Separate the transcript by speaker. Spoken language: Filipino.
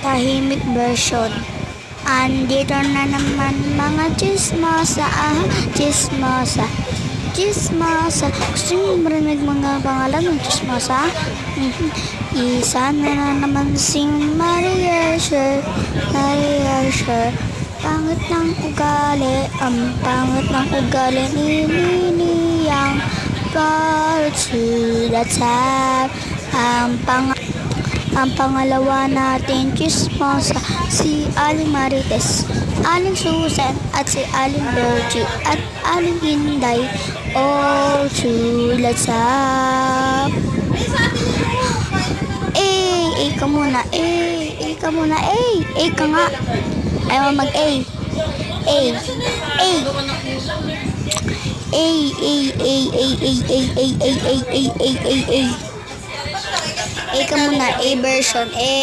Speaker 1: tahimik version. Andito na naman mga chismosa, chismosa. Chismosa. Gusto niyo marinig mga pangalan ng chismosa? Isa na naman sing Maria Sher, Maria Sher. Pangit ng ugali, ang pangit ng ugali ni Niniyang para to the top. Ang pangalawa natin chismosa, si Aling Marites, Aling Susan at si Aling Boji at Aling Inday, all to the top. Ka muna, ka muna, ka nga. Ayaw mag-A. A. A. A. A ka muna, A version, A.